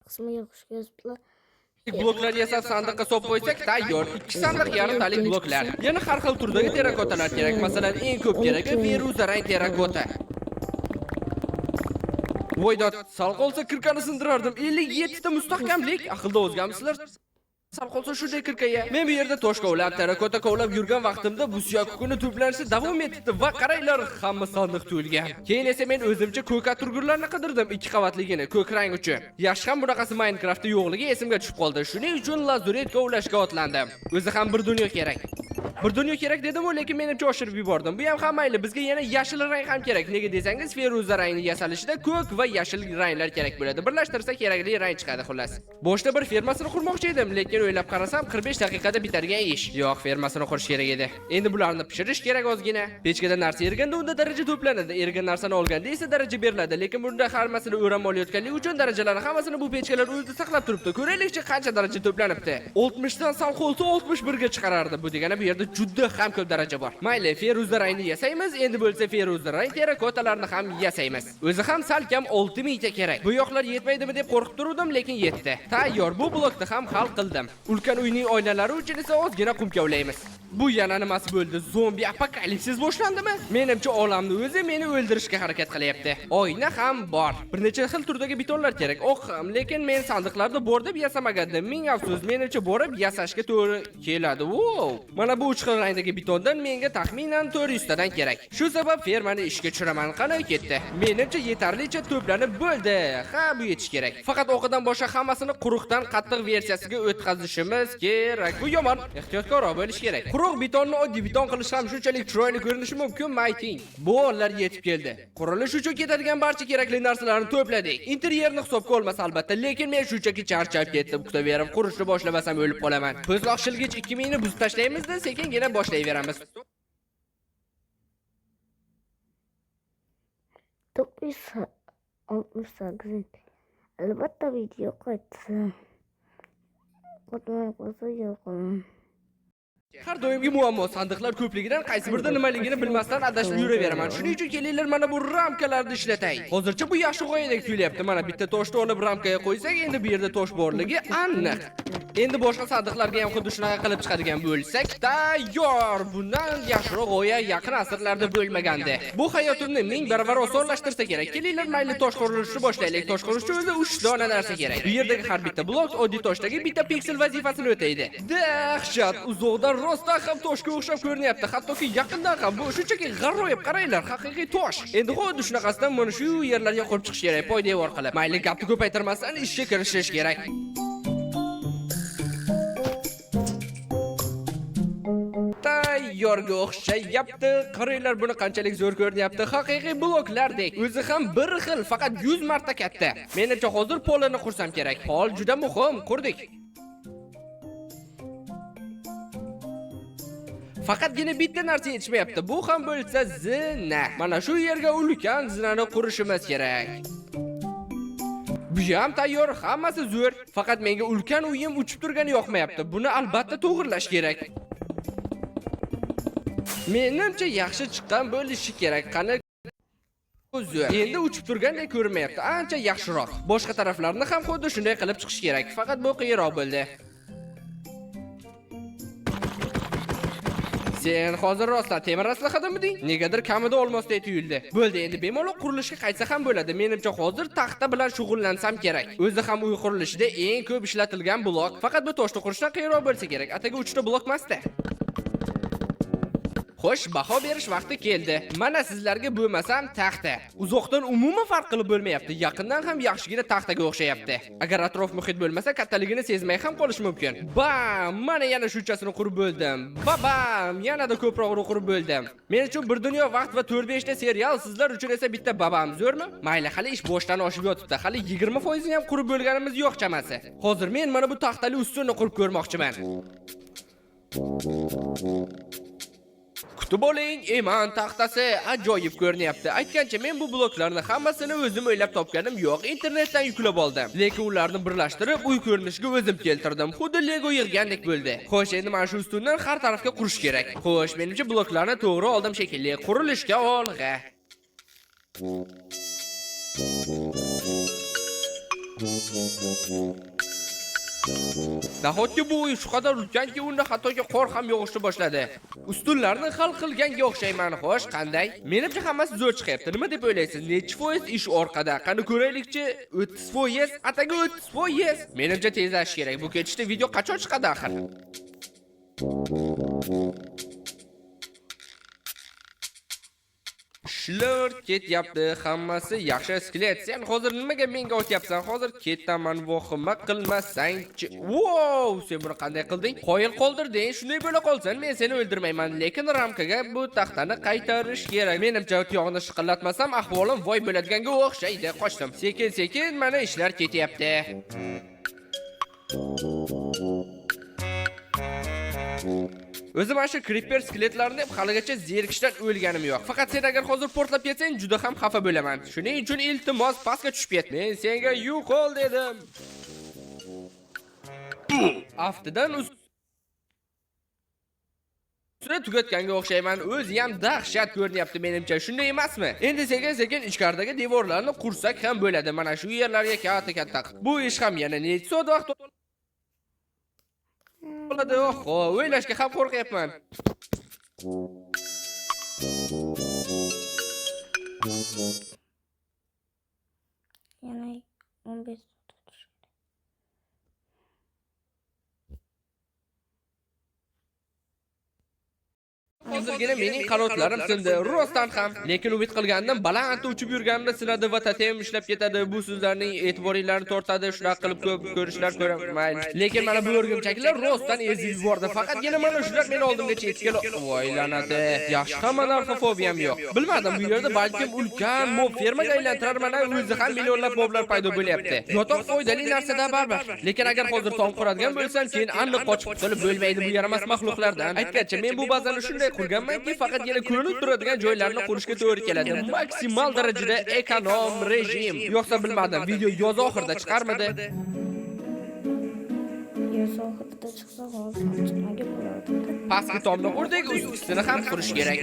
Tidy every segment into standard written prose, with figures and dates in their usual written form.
qismiga xush kelibsizlar. Bloklar yasab sandiqqa solib qo'ysak tayyor. 2 sandiq yarim talik bloklar. Yana har xil turdagi terakotalar kerak. Masalan, eng ko'p keragi feruza rang terakota. Voydot, sal qolsa kirkani sindirardim. 57 ta mustahkamlik. Aqlda o'zgamsizlar? Sal qolsa shunday kirkaya. Men bu yerda tosh kovlab, terakota kovlab yurgan vaqtimda bu suyak kuni to'planishi davom etdi va qaranglar, hamma sandiq to'lgan. Keyin esa men o'zimcha ko'k aturgurlarni qidirdim, 2 qavatligini, ko'k rang uchun. Yaxshi ham bunaqasi Minecraftda yo'qligi esimga tushib qoldi. Shuning uchun lazuret kovlashga otlandim. O'zi ham bir dunyo kerak. Bir dunyo kerak dedim-ku, lekin menimcha oshirib yubordim. Bu ham mayli, bizga yana yashil rang ham kerak. Nega desangiz, feruza rangni yasalishida ko'k va yashil ranglar kerak bo'ladi. Birlashtirsa kerakli rang chiqadi xullas. Boshda bir fermasini qurmoqchi edim, lekin o'ylab qarasam 45 daqiqada bitadigan ish. Yo'q, fermasini qurish kerak edi. Endi bularni pishirish kerak ozgina. Pechkada narsa erganda unda daraja to'planadi. Ergan narsani olganda esa daraja beriladi, lekin bunda hammasini o'ram olayotganligi uchun darajalarni hammasini bu pechkalar o'zida saqlab turibdi. Ko'raylikchi qancha daraja to'planibdi. 60 dan sal qolsa 61 ga chiqarardi. Bu degani bu yerda juda ham ko'p daraja bor. Mayli, feruza rangni yasaymiz, endi bo'lsa feruza rang terakotalarni ham yasaymiz. O'zi ham salkam 6000 ta kerak. Bu yoqlar yetmaydimi deb qo'rqib turdim, lekin yetdi. Tayyor, bu blokni ham hal qildim. Ulkan uyning oynalari uchun esa ozgina qum kavlaymiz. Bu yana nimasi bo'ldi? Zombi apokalipsis boshlandimi? Menimcha olamni o'zi meni o'ldirishga harakat qilyapti. Oyna ham bor. Bir necha xil turdagi betonlar kerak. Oq ham, lekin men sandiqlarda bor deb yasamagandim. Ming afsus, menimcha borib yasashga to'g'ri keladi. Wow! Mana bu uch xil rangdagi betondan menga taxminan 400 tadan kerak. Shu sabab fermani ishga tushiraman. Qanday ketdi? Menimcha yetarlicha to'planib bo'ldi. Ha, bu yetish kerak. Faqat o'qidan boshqa hammasini quruqdan qattiq versiyasiga o'tkazishimiz kerak. Bu yomon. Ehtiyotkor bo'lish kerak. Quruq betonni oddiy beton qilish ham shunchalik chiroyli ko'rinishi mumkinmi ayting? Bu onlar yetib keldi. Qurilish uchun ketadigan barcha kerakli narsalarni to'pladik. Interyerni hisobga olmasa albatta, lekin men shunchaki charchab ketdim. Kutaverib, qurishni boshlamasam o'lib qolaman. Ko'zloqshilgich 2000 ni buzib tashlaymiz-da, sekingina boshlayveramiz. 968. Albatta video qaytsa. Qotmay qolsa yo'qman. Har doimgi muammo sandiqlar ko'pligidan qaysi birida nimaligini bilmasdan adashib yuraveraman. Shuning uchun kelinglar mana bu ramkalarni ishlatay. Hozircha bu yaxshi g'oyadek tuyulyapti. Mana bitta toshni olib ramkaga qo'ysak, endi bu yerda tosh borligi aniq. Endi boshqa sandiqlarga ham xuddi shunaqa qilib chiqadigan bo'lsak, tayyor. Bundan yaxshiroq g'oya yaqin asrlarda bo'lmagandi. Bu hayotimni ming baravar osonlashtirsa kerak. Kelinglar mayli tosh qurilishini boshlaylik. Tosh qurilishi o'zi 3 dona narsa kerak. Bu yerdagi har bitta blok oddiy toshdagi bitta piksel vazifasini o'taydi. Dahshat, uzoqdan rostdan ham toshga o'xshab ko'rinyapti. Hattoki yaqindan ham bu shunchaki g'aroyib, qaranglar, haqiqiy tosh. Endi xuddi shunaqasidan mana shu yerlarga qurib chiqish kerak, poydevor qilib. Mayli, gapni ko'paytirmasdan ishga kirishish kerak. Tayyorga o'xshayapti. Qaranglar, buni qanchalik zo'r ko'rinyapti. Haqiqiy bloklardek. O'zi ham bir xil, faqat 100 marta katta. Menimcha hozir polini qursam kerak. Pol juda muhim, qurdik. Faqatgina bitta narsa yetishmayapti. Bu ham bo'lsa zina. Mana shu yerga ulkan zinani qurishimiz kerak. Bu ham tayyor, hammasi zo'r. Faqat menga ulkan uyim uchib turgani yoqmayapti. Buni albatta to'g'irlash kerak. Menimcha yaxshi chiqqan bo'lishi kerak. Qani zo'r. Endi uchib turgandek ko'rinmayapti. Ancha yaxshiroq. Boshqa taraflarni ham xuddi shunday qilib chiqish kerak. Faqat bu qiyinroq bo'ldi. Sen hozir rostdan temir aslahatmiding? Negadir kamida olmosday tuyuldi. Bo'ldi, endi bemalol qurilishga qaytsa ham bo'ladi. Menimcha hozir taxta bilan shug'ullansam kerak. O'zi ham uy qurilishida eng ko'p ishlatilgan blok. Faqat bu toshni qurishdan qiyinroq bo'lsa kerak. Ataga 3 ta blok emasda. Xo'sh, baho berish vaqti keldi. Mana sizlarga bo'lmasam taxta. Uzoqdan umuman farq qilib bo'lmayapti. Yaqindan ham yaxshigina taxtaga o'xshayapti. Agar atrof muhit bo'lmasa, kattaligini sezmay ham qolish mumkin. Bam! Mana yana shunchasini qurib bo'ldim. Babam! Yanada ko'proq qurib bo'ldim. Men uchun bir dunyo vaqt va 4-5 ta serial, sizlar uchun esa bitta babam. Zo'rmi? Mayli, hali ish boshdan oshib yotibdi. Hali 20% ni ham qurib bo'lganimiz yo'q chamasi. Hozir men mana bu taxtali ustunni qurib ko'rmoqchiman. Kutib oling, Eman taxtasi ajoyib ko'rinyapti. Aytgancha men bu bloklarni hammasini o'zim o'ylab topganim yo'q, internetdan yuklab oldim. Lekin ularni birlashtirib, uy ko'rinishiga o'zim keltirdim. Xuddi Lego yig'gandek bo'ldi. Xo'sh, endi mana shu ustundan har tarafga qurish kerak. Xo'sh, menimcha bloklarni to'g'ri oldim shekilli. Qurilishga olg'a. Nahotki bu uy shu qadar ulkanki, unda hattoki qor ham yog'ishni boshladi. Ustunlarni hal qilganga o'xshayman, xo'sh, qanday? Menimcha hammasi zo'r chiqyapti. Nima deb o'ylaysiz? Necha foiz ish orqada? Qani ko'raylikchi, 30%, ataga 30%. Menimcha tezlashish kerak. Bu ketishda video qachon chiqadi axir? Ishlar ketyapti, hammasi yaxshi. Skelet, sen hozir nimaga menga o'tyapsan? Hozir ketaman, vohima qilmasang-chi. Wow, sen buni qanday qilding? Qoyil qoldirding. Shunday bo'la qolsan, men seni o'ldirmayman, lekin ramkaga bu taxtani qaytarish kerak. Menimcha tuyog'ini shiqillatmasam, ahvolim voy bo'ladiganga o'xshaydi. Qochdim. Sekin-sekin mana ishlar ketyapti. O'zim mana shu creeper skeletlarni deb haligacha zerikishdan o'lganim yo'q. Faqat sen agar hozir portlab ketsang, juda ham xafa bo'laman. Shuning uchun iltimos pastga tushib ket. Men senga yo'qol dedim. Aftidan ustini tugatganga o'xshayman. O'zi ham dahshat ko'rinyapti menimcha. Shunday emasmi? Endi sekin-sekin ichkaridagi devorlarni qursak ham bo'ladi. Mana shu yerlarga katta-katta. Bu ish ham yana necha soat vaqt bo'ladi. Oho, o'ylashga ham qo'rqyapman. Yana 15 Hozirgina mening qanotlarim sindi, rostdan ham. Lekin umid qilgandim balandda uchib yurganimda sinadi va tatem ishlab ketadi. Bu sizlarning e'tiboringizni tortadi, shunaqa qilib ko'p ko'rishlar ko'raman. Lekin mana bu o'rgimchaklar rostdan ezib yubordi. Faqatgina mana shular meni oldimgacha yetib keldi. Voy lanati. Yaxshi ham narxofobiyam yo'q. Bilmadim, bu yerda balkim ulkan mob fermaga aylantirar, mana o'zi ham millionlab moblar paydo bo'lyapti. Yotoq foydali narsada baribir. Lekin agar hozir tom quradigan bo'lsam, keyin aniq qochib qutulib bo'lmaydi bu yaramas mahluqlardan. Aytgancha, men bu bazani shunday qurganmanki, faqatgina ko'rinib turadigan joylarni qurishga to'g'ri keladi. Maksimal darajada ekonom rejim. Yo'qsa bilmadim, video yoz oxirida chiqarmidi? yoz oxirida chiqsa hozir chiqmaga bo'lardi. Pastki tomni qurdik, ustisini ham qurish kerak.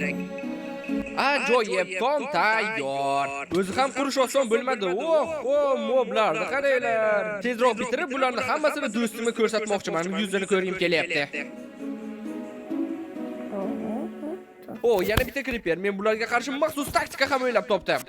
Ajoyib, tom tayyor. O'zi ham qurish oson bo'lmadi. Oh, moblarni qaranglar. Tezroq bitirib, bularni hammasini do'stimga ko'rsatmoqchiman. Yuzini ko'rgim kelyapti. Yana bitta creeper. Men bularga qarshi maxsus taktika ham o'ylab topdim.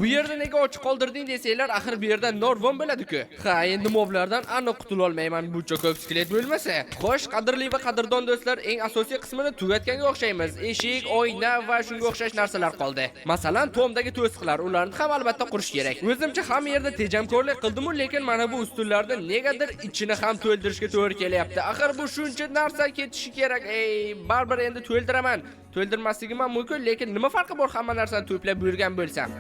Bu yerda nega ochiq qoldirding desanglar, axir bu yerda norvon bo'ladi-ku. Ha, endi moblardan aniq qutula olmayman, buncha ko'p skelet bo'lmasa. Xo'sh, qadrli va qadrdon do'stlar, eng asosiy qismini tugatganga o'xshaymiz. Eshik, oyna va shunga o'xshash narsalar qoldi. Masalan, tomdagi to'siqlar, ularni ham albatta qurish kerak. O'zimcha hamma yerda tejamkorlik qildim-u, lekin mana bu ustunlarni negadir ichini ham to'ldirishga to'g'ri kelyapti. Axir bu shuncha narsa ketishi kerak. Baribir endi to'ldiraman. To'ldirmasligim ham mumkin, lekin nima farqi bor hamma narsani to'plab yurgan bo'lsam?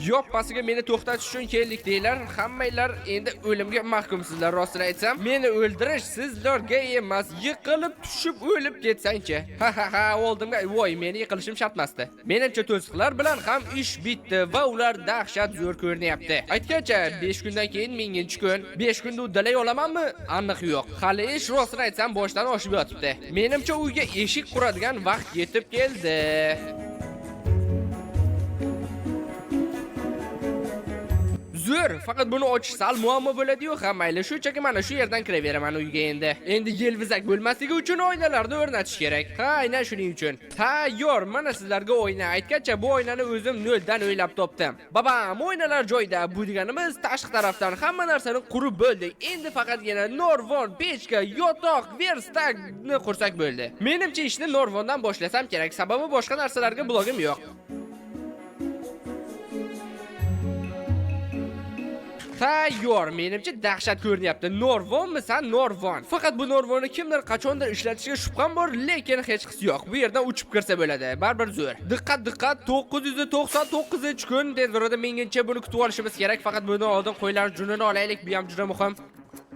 Yoppasiga meni to'xtatish uchun keldik deylar. Hammanglar endi o'limga mahkumsizlar, rostini aytsam. Meni o'ldirish sizlarga emas, yiqilib tushib o'lib ketsang-chi. Ha, oldimga, voy, meni yiqilishim shart emasdi. Menimcha to'siqlar bilan ham ish bitdi va ular dahshat zo'r ko'rinyapti. Aytgancha, 5 kundan keyin 1000-kun. 5 kunda uddalay olamanmi? Aniq yo'q. Hali ish rostini aytsam boshdan oshib yotibdi. Menimcha uyga eshik quradigan vaqt yetib keldi. Zo'r, faqat buni ochish sal muammo bo'ladi-yu, ha mayli, shunchaki mana shu yerdan kiraveraman uyga endi. Endi yelvizak bo'lmasligi uchun oynalarni o'rnatish kerak. Ha, aynan shuning uchun. Tayyor, mana sizlarga oyna. Aytgancha bu oynani o'zim noldan o'ylab topdim. Babam, oynalar joyda. Bu deganimiz tashqi tarafdan hamma narsani qurib bo'ldik. Endi faqatgina norvon, pechka, yotoq, verstakni qursak bo'ldi. Menimcha ishni norvondan boshlasam kerak, sababi boshqa narsalarga blogim yo'q. Tayyor, menimcha dahshat ko'rinyapti. Norvonmisan, norvon. Faqat bu norvonni kimdir qachondir ishlatishiga shubham bor, lekin hech qis yo'q. Bu yerdan uchib kirsa bo'ladi. Baribir zo'r. Diqqat, 999-kun tez orada mengacha buni kutib olishimiz kerak. Faqat bundan oldin qo'ylar junini olaylik, bu ham juda muhim.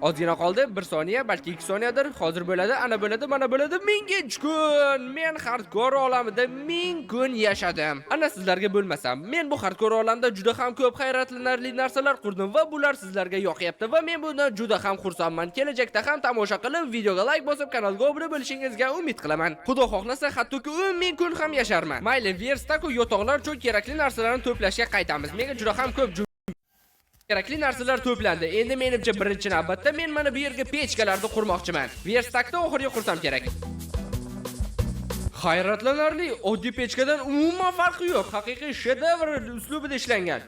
Ozgina qoldi, 1 soniya, balki 2 soniyadir. Hozir bo'ladi, ana bo'ladi, mana bo'ladi. 1000 kun. Men hardcore olamida 1000 kun yashadim. Ana sizlarga bo'lmasam, men bu hardcore olamda juda ham ko'p hayratlanarli narsalar qurdim va bular sizlarga yoqyapti va men bundan juda ham xursandman. Kelajakda ham tomosha qilib, videoga like bosib, kanalga obuna bo'lishingizga umid qilaman. Xudo xohlasa, hattoki 1000 kun ham yasharman. Mayli, verstaku yotoqlar uchun kerakli narsalarni to'plashga qaytamiz. Menga juda ham ko'p kerakli narsalar to'plandi. Endi menimcha birinchi navbatda men mana bu yerga pechkalarni qurmoqchiman. Verstakni oxiriga qursam kerak. Hayratlanarli, oddiy pechkadan umuman farqi yo'q. Haqiqiy shedevr uslubida ishlangan.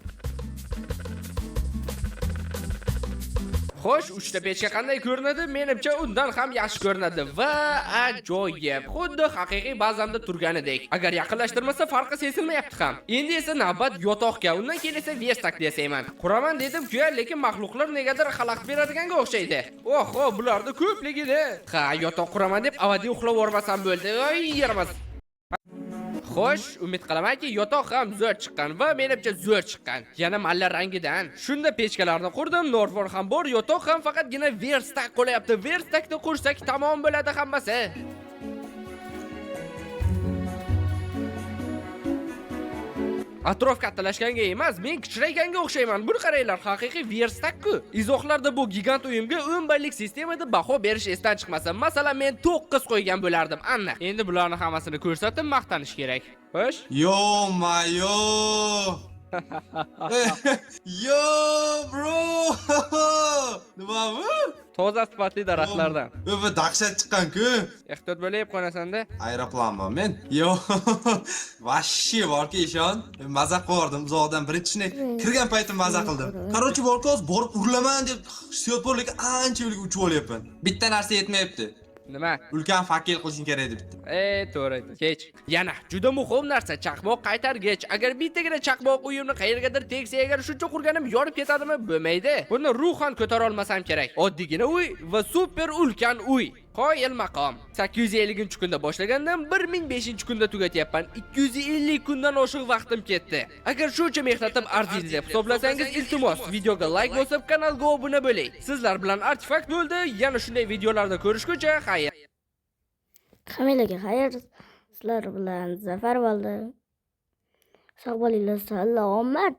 Xo'sh, uchta pechka qanday ko'rinadi? Menimcha undan ham yaxshi ko'rinadi va ajoyib. Xuddi haqiqiy bazamda turganidek. Agar yaqinlashtirmasa farqi sezilmayapti ham. Endi esa navbat yotoqga, undan keyin esa verstak desayman. Quraman dedim-ku, lekin maxluqlar negadir xalaqit beradiganga o'xshaydi. Oho, bularda ko'pligida. Ha, yotoq quraman deb avadiy uxlab o'rmasam bo'ldi. Voy, yaramas. Xo'sh, umid qilamanki, yotoq ham zo'r chiqqan va menimcha zo'r chiqqan. Yana malla rangidan. Shunda pechkalarni qurdim, norvon ham bor, yotoq ham faqatgina verstak qo'yapti. Verstakni qursak tamom bo'ladi hammasi. Atrof kattalashganga emas, men kichirayganga o'xshayman. Buni qaranglar, haqiqiy verstak-ku. Izohlarda bu gigant uyimga 10 ballik sistemada baho berish esdan chiqmasa, masalan, men 9 qo'ygan bo'lardim. Ana, endi bularning hammasini ko'rsatib maqtanish kerak. Xo'sh? Yo-mayo! Yo, bro! Nima bu? Toza sifatli daraxtlardan. Bu dahshat chiqqan-ku. Ehtiyot bo'lib qo'nasanda. Aeroplanman men. Yo, vashshi borki ishon. Maza qildim, uzoqdan birinchini kirgan paytim maza qildim. Qarochi borki hozir borib urilaman deb hissiyot bor, lekin anchalik uchib olyapman. Bitta narsa yetmayapti. Nima? Ulkan fakil qilishing kerak edi bitta. To'g'ri. Kech. Yana juda muhim narsa, chaqmoq qaytargich. Agar bittagina chaqmoq uyimni qayergadir tegsa, agar shuncha qurganim yorib ketadimi? Bo'lmaydi. Buni ruhan ko'tara olmasam kerak. Oddiygina uy va super ulkan uy. Qoyil maqom. 850-kunda boshlagandan 1005-kunda tugatyapman. 250 kundan oshiq vaqtim ketdi. Agar shuncha mehnatim arziydi deb hisoblasangiz, iltimos, videoga like bosib, kanalga obuna bo'ling. Sizlar bilan artefakt bo'ldi. Yana shunday videolarda ko'rishguncha, xayr. Hamilaga xayr. Sizlar bilan Zafar bo'ldi. Sog' bo'linglar, salomat.